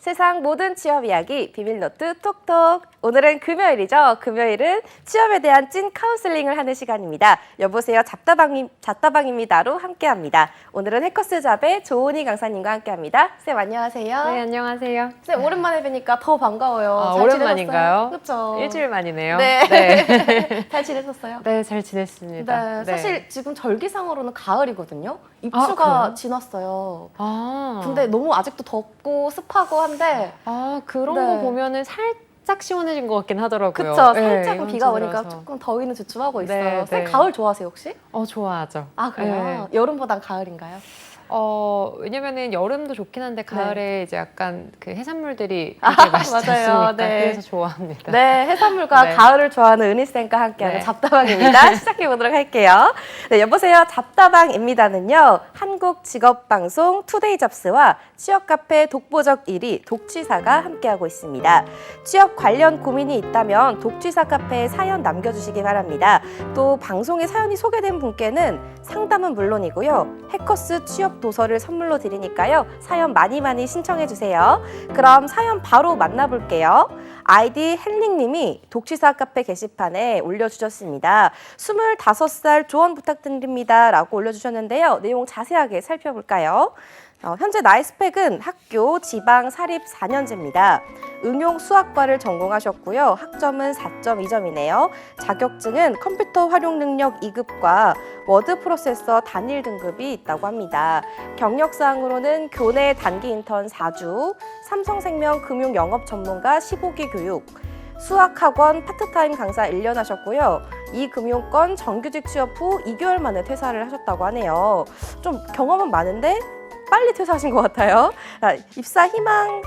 세상 모든 취업 이야기 비밀노트 톡톡. 오늘은 금요일이죠. 금요일은 취업에 대한 찐 카운슬링을 하는 시간입니다. 여보세요 잡다방입니다로 함께합니다. 오늘은 해커스 잡의 조은희 강사님과 함께합니다. 쌤 안녕하세요. 네, 안녕하세요. 쌤 오랜만에 뵈니까 더 반가워요. 아, 잘 오랜만인가요? 그렇죠. 일주일 만이네요. 네. 네. 잘 지내셨어요? 네, 잘 지냈습니다. 네, 네. 사실 지금 절기상으로는 가을이거든요. 입추가 그래요? 지났어요. 아, 근데 너무 아직도 덥고 습하고 한데 그런 네. 거 보면은 살짝 시원해진 것 같긴 하더라고요. 그쵸. 네, 살짝은 비가 이번 주 오니까 들어서. 조금 더위는 주춤하고 있어요. 네, 쌤 네. 가을 좋아하세요 혹시? 좋아하죠. 아 그래요? 네. 여름보단 가을인가요? 왜냐면은 여름도 좋긴 한데 가을에 이제 약간 그 해산물들이 아, 되게 맛있지 맞아요. 않습니까? 네. 그래서 좋아합니다. 네, 해산물과 네. 가을을 좋아하는 은희쌤과 함께하는 네. 잡다방입니다. 시작해보도록 할게요. 네, 여보세요. 잡다방입니다는요. 한국직업방송 투데이잡스와 취업카페 독보적 1위 독취사가 함께하고 있습니다. 취업 관련 고민이 있다면 독취사 카페에 사연 남겨주시기 바랍니다. 또 방송에 사연이 소개된 분께는 상담은 물론이고요. 해커스 취업 도서를 선물로 드리니까요. 사연 많이 신청해주세요. 그럼 사연 바로 만나볼게요. 아이디 헬링님이 독취사 카페 게시판에 올려주셨습니다. 25살 조언 부탁드립니다. 라고 올려주셨는데요. 내용 자세하게 살펴볼까요? 현재 나이 스펙은 학교 지방 사립 4년제입니다. 응용 수학과를 전공하셨고요. 학점은 4.2점이네요. 자격증은 컴퓨터 활용 능력 2급과 워드 프로세서 단일 등급이 있다고 합니다. 경력사항으로는 교내 단기 인턴 4주, 삼성생명 금융 영업 전문가 15기 교육, 수학학원 파트타임 강사 1년 하셨고요. 이 금융권 정규직 취업 후 2개월 만에 퇴사를 하셨다고 하네요. 좀 경험은 많은데 빨리 퇴사하신 것 같아요. 입사 희망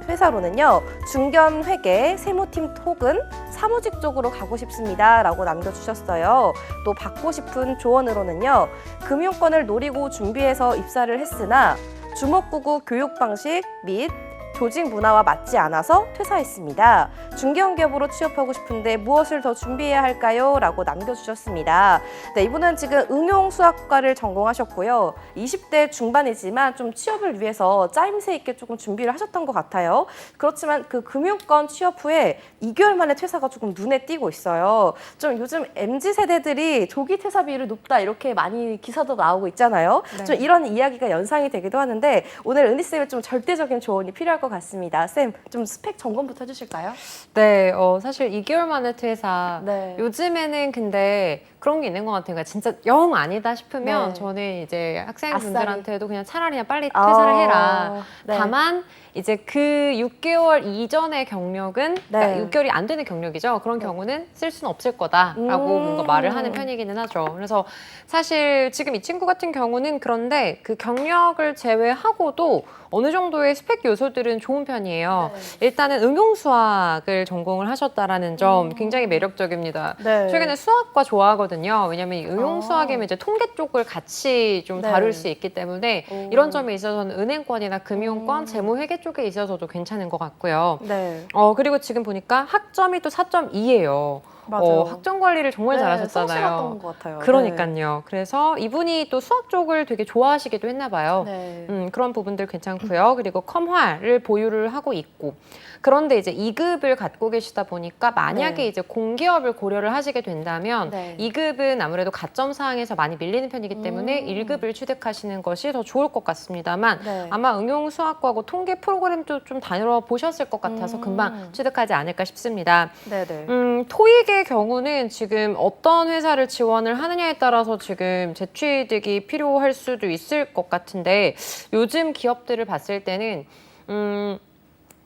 회사로는요. 중견 회계, 세무팀 혹은 사무직 쪽으로 가고 싶습니다. 라고 남겨주셨어요. 또 받고 싶은 조언으로는요. 금융권을 노리고 준비해서 입사를 했으나 주목구구 교육 방식 및 조직 문화와 맞지 않아서 퇴사했습니다. 중견기업으로 취업하고 싶은데 무엇을 더 준비해야 할까요? 라고 남겨주셨습니다. 네, 이분은 지금 응용수학과를 전공하셨고요. 20대 중반이지만 좀 취업을 위해서 짜임새 있게 조금 준비를 하셨던 것 같아요. 그렇지만 그 금융권 취업 후에 2개월 만에 퇴사가 조금 눈에 띄고 있어요. 좀 요즘 MZ세대들이 조기 퇴사 비율이 높다 이렇게 많이 기사도 나오고 있잖아요. 네. 좀 이런 이야기가 연상이 되기도 하는데 오늘 은희쌤의 좀 절대적인 조언이 필요할 것 같습니다. 쌤, 좀 스펙 점검부터 해주실까요? 네, 사실 2개월 만에 퇴사. 네. 요즘에는 근데 그런 게 있는 것 같아요. 그러니까 진짜 영 아니다 싶으면 네. 저는 이제 학생분들한테도 그냥 차라리 그냥 빨리 아, 퇴사를 해라. 네. 다만 이제 그 6개월 이전의 경력은 그러니까 네. 6개월이 안 되는 경력이죠. 그런 네. 경우는 쓸 수는 없을 거다라고 뭔가 말을 하는 편이기는 하죠. 그래서 사실 지금 이 친구 같은 경우는 그런데 그 경력을 제외하고도 어느 정도의 스펙 요소들은 좋은 편이에요. 네. 일단은 응용수학을 전공을 하셨다라는 점 굉장히 매력적입니다. 네. 최근에 수학과 좋아하거든요. 왜냐하면 이 응용수학이면 이제 통계 쪽을 같이 좀 네. 다룰 수 있기 때문에 오. 이런 점에 있어서는 은행권이나 금융권, 재무회계 쪽에 있어서도 괜찮은 것 같고요. 네. 그리고 지금 보니까 학점이 또 4.2예요. 맞아요. 학점 관리를 정말 네, 잘하셨잖아요. 성실했던 것 같아요. 그러니까요. 그래서 이분이 또 수학 쪽을 되게 좋아하시기도 했나 봐요. 네. 그런 부분들 괜찮고요. 그리고 컴활을 보유를 하고 있고. 그런데 이제 2급을 갖고 계시다 보니까 만약에 네. 이제 공기업을 고려를 하시게 된다면 네. 2급은 아무래도 가점 사항에서 많이 밀리는 편이기 때문에 1급을 취득하시는 것이 더 좋을 것 같습니다만 네. 아마 응용수학과고 통계 프로그램도 좀 다녀 보셨을 것 같아서 금방 취득하지 않을까 싶습니다. 네네. 토익의 경우는 지금 어떤 회사를 지원을 하느냐에 따라서 지금 재취득이 필요할 수도 있을 것 같은데 요즘 기업들을 봤을 때는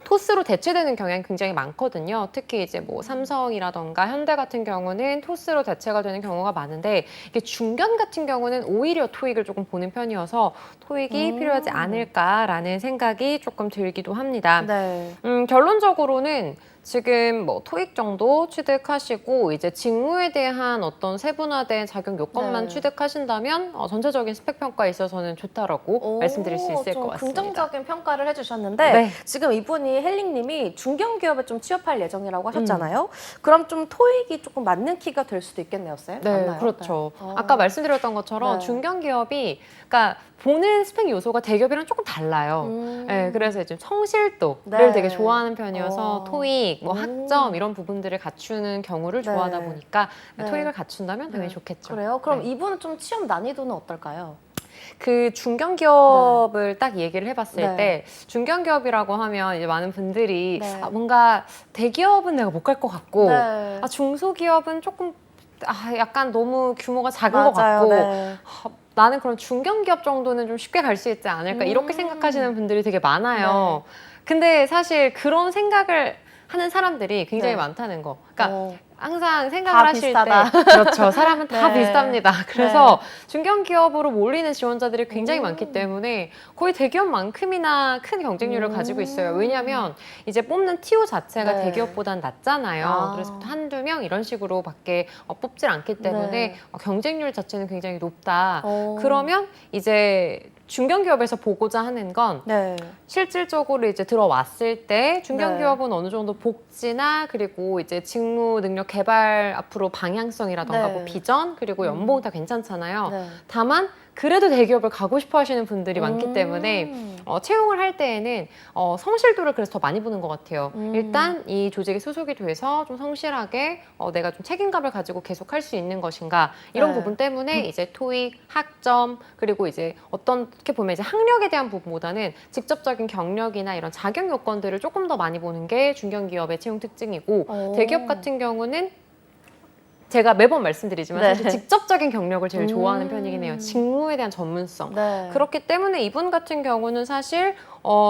토스로 대체되는 경향이 굉장히 많거든요. 특히 이제 뭐 삼성이라던가 현대 같은 경우는 토스로 대체가 되는 경우가 많은데 이게 중견 같은 경우는 오히려 토익을 조금 보는 편이어서 토익이 필요하지 않을까라는 생각이 조금 들기도 합니다. 네. 결론적으로는 지금 뭐 토익 정도 취득하시고 이제 직무에 대한 어떤 세분화된 자격 요건만 네. 취득하신다면 전체적인 스펙 평가에 있어서는 좋다라고 말씀드릴 수 있을 것 같습니다. 긍정적인 평가를 해주셨는데 네. 지금 이분이 헬링님이 중견기업에 좀 취업할 예정이라고 하셨잖아요. 그럼 좀 토익이 조금 맞는 키가 될 수도 있겠네요, 쌤? 네, 맞나요? 그렇죠. 네. 아까 말씀드렸던 것처럼 네. 중견기업이 그러니까 보는 스펙 요소가 대기업이랑 조금 달라요. 네, 그래서 이제 성실도를 네. 되게 좋아하는 편이어서 토익, 뭐 오. 학점 이런 부분들을 갖추는 경우를 네. 좋아하다 보니까 네. 토익을 갖춘다면 당연히 네. 좋겠죠. 그래요? 그럼 네. 이분은 좀 취업 난이도는 어떨까요? 그 중견기업을 딱 얘기를 해봤을 네. 때 중견기업이라고 하면 이제 많은 분들이 네. 뭔가 대기업은 내가 못 갈 것 같고 네. 중소기업은 조금 약간 너무 규모가 작은 것 맞아요. 같고 네. 나는 그런 중견기업 정도는 좀 쉽게 갈 수 있지 않을까 이렇게 생각하시는 분들이 되게 많아요. 근데 사실 그런 생각을 하는 사람들이 굉장히 네. 많다는 거. 그러니까 어. 항상 다 생각을 하실 비슷하다. 때 그렇죠. 사람은 다 네. 비슷합니다. 그래서 중견기업으로 몰리는 지원자들이 굉장히 많기 때문에 거의 대기업만큼이나 큰 경쟁률을 가지고 있어요. 왜냐하면 이제 뽑는 TO 자체가 네. 대기업보단 낮잖아요. 아. 그래서 한두 명 이런 식으로밖에 뽑질 않기 때문에 네. 경쟁률 자체는 굉장히 높다. 어. 그러면 이제 중견기업에서 보고자 하는 건 네. 실질적으로 이제 들어왔을 때 중견기업은 어느 정도 복지나 그리고 이제 직무 능력 개발 앞으로 방향성이라던가 네. 뭐 비전 그리고 연봉 다 괜찮잖아요. 네. 다만 그래도 대기업을 가고 싶어 하시는 분들이 많기 때문에 채용을 할 때에는 성실도를 그래서 더 많이 보는 것 같아요. 일단 이 조직에 소속이 돼서 좀 성실하게 내가 좀 책임감을 가지고 계속 할 수 있는 것인가 이런 네. 부분 때문에 이제 토익, 학점 그리고 이제 어떻게 보면 이제 학력에 대한 부분보다는 직접적인 경력이나 이런 자격 요건들을 조금 더 많이 보는 게 중견기업의 채용 특징이고 대기업 같은 경우는 제가 매번 말씀드리지만 네. 사실 직접적인 경력을 제일 좋아하는 편이긴 해요. 직무에 대한 전문성. 네. 그렇기 때문에 이분 같은 경우는 사실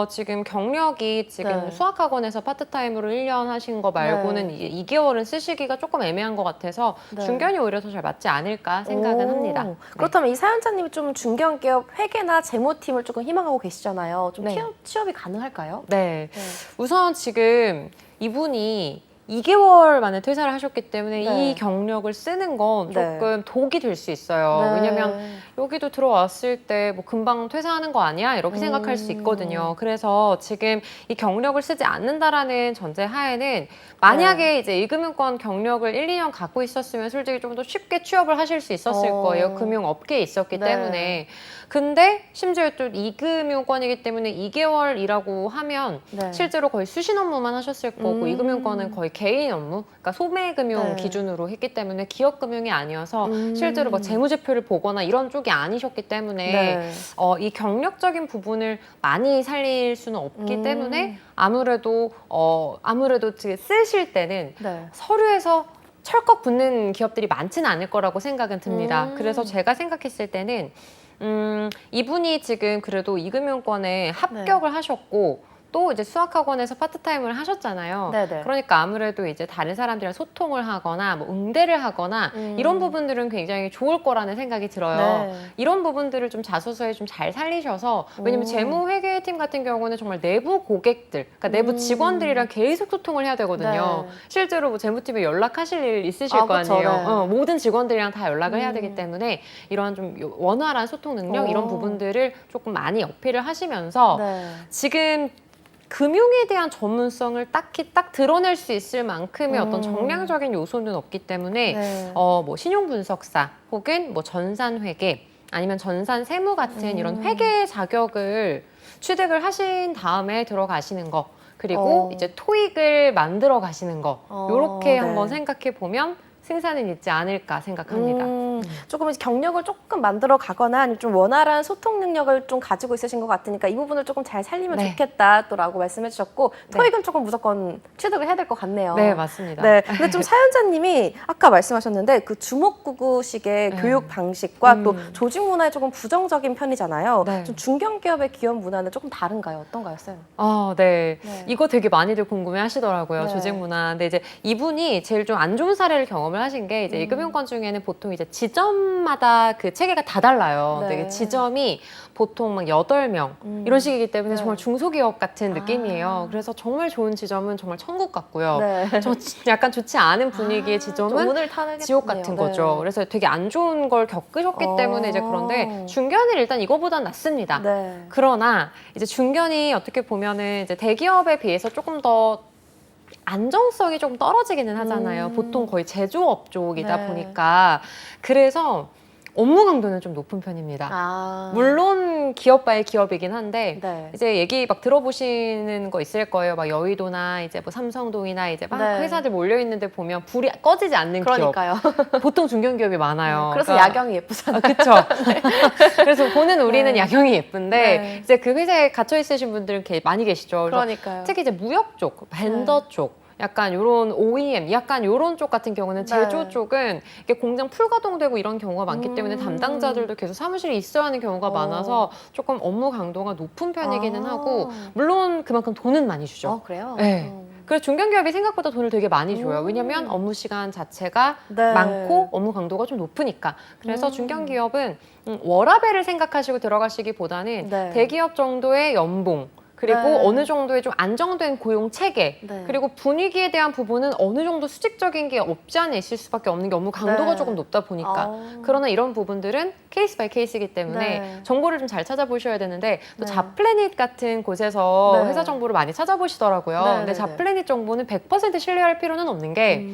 지금 경력이 지금 네. 수학학원에서 파트타임으로 1년 하신 거 말고는 네. 이제 2개월은 쓰시기가 조금 애매한 것 같아서 네. 중견이 오히려 더 잘 맞지 않을까 생각은 오. 합니다. 네. 그렇다면 이 사연자님이 좀 중견기업 회계나 재무팀을 조금 희망하고 계시잖아요. 좀 네. 취업이 가능할까요? 네. 네. 우선 지금 이분이 2개월 만에 퇴사를 하셨기 때문에 네. 이 경력을 쓰는 건 네. 조금 독이 될 수 있어요. 네. 왜냐면 여기도 들어왔을 때 뭐 금방 퇴사하는 거 아니야? 이렇게 생각할 수 있거든요. 그래서 지금 이 경력을 쓰지 않는다라는 전제 하에는 만약에 이제 1금융권 경력을 1, 2년 갖고 있었으면 솔직히 좀 더 쉽게 취업을 하실 수 있었을 거예요. 금융업계에 있었기 네. 때문에. 근데 심지어 또 2금융권이기 때문에 2개월이라고 하면 네. 실제로 거의 수신 업무만 하셨을 거고 2금융권은 거의 개인 업무, 그러니까 소매금융 네. 기준으로 했기 때문에 기업금융이 아니어서 실제로 뭐 재무제표를 보거나 이런 쪽이 아니셨기 때문에 네. 이 경력적인 부분을 많이 살릴 수는 없기 때문에 아무래도 쓰실 때는 네. 서류에서 철컥 붙는 기업들이 많지는 않을 거라고 생각은 듭니다. 그래서 제가 생각했을 때는 이분이 지금 그래도 2금융권에 합격을 하셨고 또 이제 수학학원에서 파트타임을 하셨잖아요. 네네. 그러니까 아무래도 이제 다른 사람들이랑 소통을 하거나 뭐 응대를 하거나 이런 부분들은 굉장히 좋을 거라는 생각이 들어요. 네. 이런 부분들을 좀 자소서에 좀 잘 살리셔서 왜냐면 재무회계팀 같은 경우는 정말 내부 고객들, 그러니까 내부 직원들이랑 계속 소통을 해야 되거든요. 네. 실제로 뭐 재무팀에 연락하실 일 있으실 아, 거 그쵸, 아니에요. 네. 모든 직원들이랑 다 연락을 해야 되기 때문에 이런 좀 원활한 소통 능력 이런 부분들을 조금 많이 어필을 하시면서 네. 지금 금융에 대한 전문성을 딱히 딱 드러낼 수 있을 만큼의 어떤 정량적인 요소는 없기 때문에 네. 뭐 신용분석사 혹은 뭐 전산회계 아니면 전산세무 같은 이런 회계 자격을 취득을 하신 다음에 들어가시는 거 그리고 이제 토익을 만들어 가시는 거 요렇게 네. 한번 생각해 보면 승산은 있지 않을까 생각합니다. 조금 이제 경력을 조금 만들어 가거나 아니면 좀 원활한 소통 능력을 좀 가지고 있으신 것 같으니까 이 부분을 조금 잘 살리면 네. 좋겠다 또라고 말씀해 주셨고 네. 토익은 조금 무조건 취득을 해야 될 것 같네요. 네, 맞습니다. 네, 근데 좀 사연자님이 아까 말씀하셨는데 그 주먹구구식의 교육 방식과 또 조직 문화에 조금 부정적인 편이잖아요. 네. 좀 중견기업의 기업 문화는 조금 다른가요? 어떤가요, 쌤? 네. 네. 이거 되게 많이들 궁금해 하시더라고요. 네. 조직 문화. 근데 이제 이분이 제일 좀 안 좋은 사례를 경험을 하신 게 이제 1금융권 중에는 보통 이제 지점마다 그 체계가 다 달라요. 네. 근데 그 지점이 보통 막 8명 이런 식이기 때문에 네. 정말 중소기업 같은 느낌이에요. 그래서 정말 좋은 지점은 정말 천국 같고요. 네. 약간 좋지 않은 분위기의 지점은 오늘 타겠네요. 지옥 같은 거죠. 그래서 되게 안 좋은 걸 겪으셨기 때문에 이제 그런데 중견은 일단 이거보단 낫습니다. 네. 그러나 이제 중견이 어떻게 보면은 이제 대기업에 비해서 조금 더 안정성이 좀 떨어지기는 하잖아요. 보통 거의 제조업 쪽이다 네. 보니까. 그래서 업무 강도는 좀 높은 편입니다. 물론 기업 바의 기업이긴 한데 네. 이제 얘기 막 들어보시는 거 있을 거예요. 막 여의도나 이제 뭐 삼성동이나 이제 막 네. 회사들 몰려 있는데 보면 불이 꺼지지 않는 그러니까요. 기업. 보통 중견기업이 많아요. 그래서 그러니까 야경이 예쁘잖아요. 그쵸. 그래서 보는 우리는 네. 야경이 예쁜데 네. 이제 그 회사에 gat혀 있으신 분들은 많이 계시죠. 그래서 그러니까요. 특히 이제 무역 쪽, 벤더 쪽. 약간 요런 OEM, 약간 요런 쪽 같은 경우는 제조 네. 쪽은 이게 공장 풀가동되고 이런 경우가 많기 때문에 담당자들도 계속 사무실에 있어야 하는 경우가 많아서 조금 업무 강도가 높은 편이기는 하고 물론 그만큼 돈은 많이 주죠. 그래요? 네. 그래서 중견기업이 생각보다 돈을 되게 많이 줘요. 왜냐면 업무 시간 자체가 네. 많고 업무 강도가 좀 높으니까. 그래서 중견기업은 워라밸을 생각하시고 들어가시기보다는 네. 대기업 정도의 연봉 그리고 네. 어느 정도의 좀 안정된 고용 체계 네. 그리고 분위기에 대한 부분은 어느 정도 수직적인 게 없지 않아 있을 수밖에 없는 게 업무 강도가 네. 조금 높다 보니까 그러나 이런 부분들은 케이스 바이 케이스이기 때문에 네. 정보를 좀 잘 찾아보셔야 되는데 또 네. 잡플래닛 같은 곳에서 네. 회사 정보를 많이 찾아보시더라고요. 네, 근데 네, 잡플래닛 정보는 100% 신뢰할 필요는 없는 게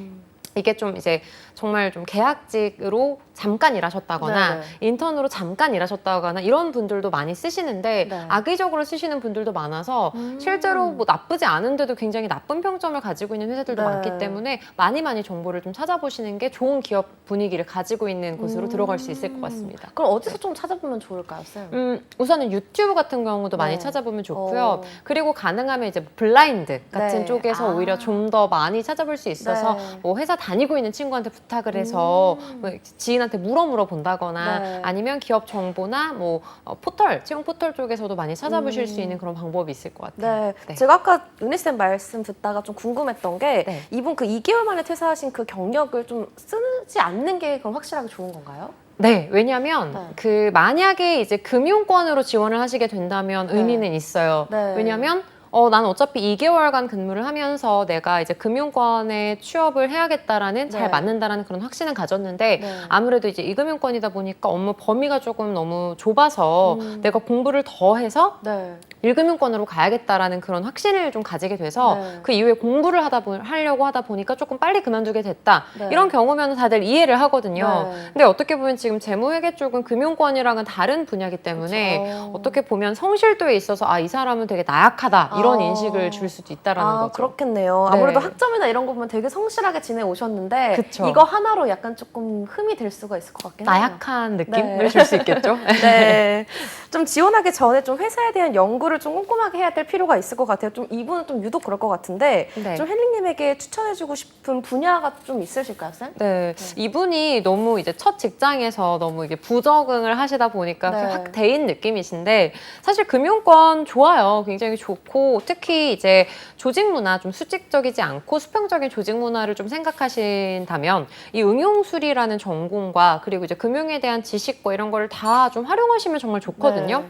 이게 좀 이제 정말 좀 계약직으로 잠깐 일하셨다거나 네. 인턴으로 잠깐 일하셨다거나 이런 분들도 많이 쓰시는데 네. 악의적으로 쓰시는 분들도 많아서 실제로 뭐 나쁘지 않은데도 굉장히 나쁜 평점을 가지고 있는 회사들도 네. 많기 때문에 많이 정보를 좀 찾아보시는 게 좋은 기업 분위기를 가지고 있는 곳으로 들어갈 수 있을 것 같습니다. 그럼 어디서 좀 찾아보면 좋을까요, 쌤? 우선은 유튜브 같은 경우도 많이 네. 찾아보면 좋고요. 그리고 가능하면 이제 블라인드 같은 네. 쪽에서 오히려 좀 더 많이 찾아볼 수 있어서 네. 뭐 회사 다니고 있는 친구한테 부탁을 해서 뭐 지인한테 물어 본다거나 네. 아니면 기업 정보나 뭐 포털, 채용 포털 쪽에서도 많이 찾아보실 수 있는 그런 방법이 있을 것 같아요. 네. 제가 아까 은희쌤 말씀 듣다가 좀 궁금했던 게 네. 이분 그 2개월 만에 퇴사하신 그 경력을 좀 쓰지 않는 게 그럼 확실하게 좋은 건가요? 네, 왜냐면 네. 그 만약에 이제 금융권으로 지원을 하시게 된다면 네. 의미는 있어요. 네. 왜냐면 난 어차피 2개월간 근무를 하면서 내가 이제 금융권에 취업을 해야겠다라는 잘 네. 맞는다라는 그런 확신은 가졌는데 네. 아무래도 이제 이금융권이다 보니까 업무 범위가 조금 너무 좁아서 내가 공부를 더 해서 네. 1금융권으로 가야겠다라는 그런 확신을 좀 가지게 돼서 네. 그 이후에 공부를 하려고 하다 보니까 조금 빨리 그만두게 됐다. 네. 이런 경우면 다들 이해를 하거든요. 네. 근데 어떻게 보면 지금 재무회계 쪽은 금융권이랑은 다른 분야이기 때문에 그쵸. 어떻게 보면 성실도에 있어서 이 사람은 되게 나약하다 이런 아. 인식을 줄 수도 있다라는 거죠. 그렇겠네요. 네. 아무래도 학점이나 이런 거 보면 되게 성실하게 지내오셨는데 그쵸. 이거 하나로 약간 조금 흠이 될 수가 있을 것 같긴 해요. 나약한 느낌을 네. 줄 수 있겠죠. 네. 좀 지원하기 전에 좀 회사에 대한 연구를 좀 꼼꼼하게 해야 될 필요가 있을 것 같아요. 좀 이분은 좀 유독 그럴 것 같은데 네. 좀 헬링님에게 추천해주고 싶은 분야가 좀 있으실까요, 쌤? 네, 이분이 너무 이제 첫 직장에서 너무 이게 부적응을 하시다 보니까 네. 확 대인 느낌이신데 사실 금융권 좋아요. 굉장히 좋고 특히 이제 조직 문화 좀 수직적이지 않고 수평적인 조직 문화를 좀 생각하신다면 이 응용술이라는 전공과 그리고 이제 금융에 대한 지식과 이런 거를 다 좀 활용하시면 정말 좋거든요. 네.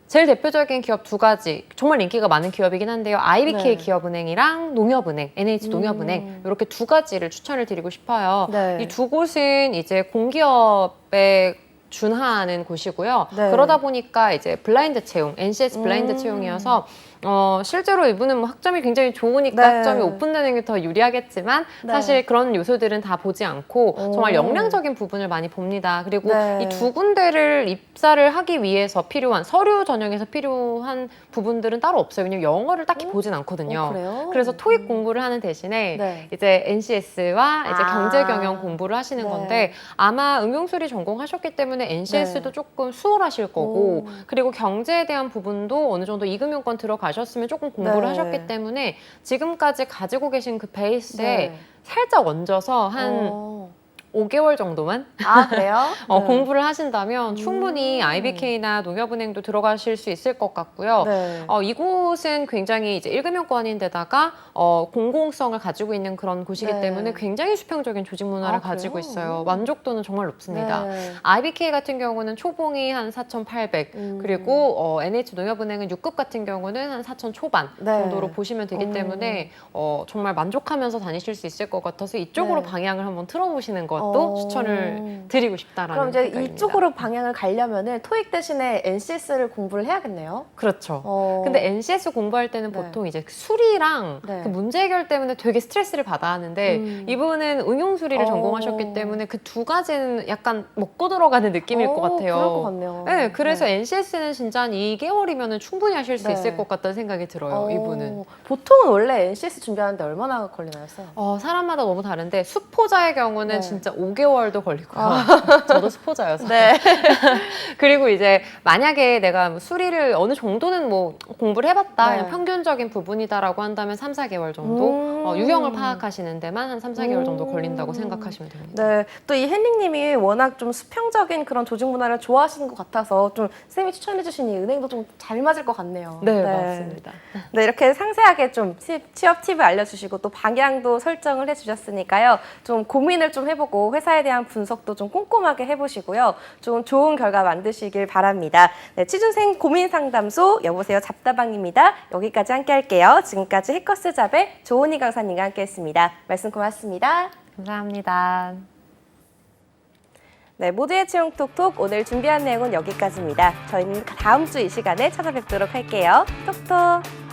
제일 대표적인 기업 두 가지, 정말 인기가 많은 기업이긴 한데요. IBK 네. 기업은행이랑 농협은행, NH 농협은행 이렇게 두 가지를 추천을 드리고 싶어요. 네. 이 두 곳은 이제 공기업에 준하는 곳이고요. 네. 그러다 보니까 이제 블라인드 채용, NCS 블라인드 채용이어서 실제로 이분은 뭐 학점이 굉장히 좋으니까 네. 학점이 오픈되는 게 더 유리하겠지만 네. 사실 그런 요소들은 다 보지 않고 오. 정말 역량적인 부분을 많이 봅니다. 그리고 네. 이 두 군데를 입사를 하기 위해서 필요한 서류 전형에서 필요한 부분들은 따로 없어요. 왜냐면 영어를 딱히 보진 않거든요. 그래요? 그래서 토익 공부를 하는 대신에 네. 이제 NCS와 이제 아. 경제 경영 공부를 하시는 네. 건데 아마 응용수리 전공하셨기 때문에 NCS도 네. 조금 수월하실 거고 오. 그리고 경제에 대한 부분도 어느 정도 이금융권 들어가셨으면 조금 공부를 네. 하셨기 때문에 지금까지 가지고 계신 그 베이스에 네. 살짝 얹어서 한 5개월 정도만 그래요? 네. 공부를 하신다면 충분히 IBK나 농협은행도 들어가실 수 있을 것 같고요. 네. 이곳은 굉장히 이제 1금융권인데다가 공공성을 가지고 있는 그런 곳이기 네. 때문에 굉장히 수평적인 조직 문화를 가지고 그래요? 있어요. 만족도는 정말 높습니다. 네. IBK 같은 경우는 초봉이 한 4,800 그리고 NH 농협은행은 6급 같은 경우는 한 4,000 초반 네. 정도로 보시면 되기 때문에 정말 만족하면서 다니실 수 있을 것 같아서 이쪽으로 네. 방향을 한번 틀어보시는 것 것도 추천을 드리고 싶다라는 그럼 이제 생각입니다. 이쪽으로 방향을 가려면은 토익 대신에 NCS를 공부를 해야겠네요. 그렇죠. 근데 NCS 공부할 때는 네. 보통 이제 수리랑 네. 그 문제 해결 때문에 되게 스트레스를 받아야 하는데 이분은 응용 수리를 전공하셨기 때문에 그 두 가지는 약간 먹고 들어가는 느낌일 것 같아요. 그럴 것 같네요. 네, 그래서 NCS는 진짜 한 2개월이면 충분히 하실 수 네. 있을 것 같다는 생각이 들어요, 이분은. 보통은 원래 NCS 준비하는데 얼마나 걸리나요? 사람마다 너무 다른데 수포자의 경우는 네. 진짜 5개월도 걸리고요. 저도 수포자여서. 네. 그리고 이제 만약에 내가 뭐 수리를 어느 정도는 뭐 공부를 해봤다, 네. 그냥 평균적인 부분이다라고 한다면 3, 4개월 정도 유형을 파악하시는 데만 한 3, 4개월 정도 걸린다고 생각하시면 됩니다. 네. 또 이 헨링님이 워낙 좀 수평적인 그런 조직 문화를 좋아하시는 것 같아서 좀 쌤이 추천해주신 이 은행도 좀 잘 맞을 것 같네요. 네, 맞습니다. 네, 이렇게 상세하게 좀 취업 팁을 알려주시고 또 방향도 설정을 해주셨으니까요. 좀 고민을 좀 해보고 회사에 대한 분석도 좀 꼼꼼하게 해보시고요. 좀 좋은 결과 만드시길 바랍니다. 네, 취준생 고민상담소 여보세요 잡다방입니다. 여기까지 함께 할게요. 지금까지 해커스 잡의 조은희 강사님과 함께했습니다. 말씀 고맙습니다. 감사합니다. 네, 모두의 채용 톡톡 오늘 준비한 내용은 여기까지입니다. 저희는 다음 주 이 시간에 찾아뵙도록 할게요. 톡톡.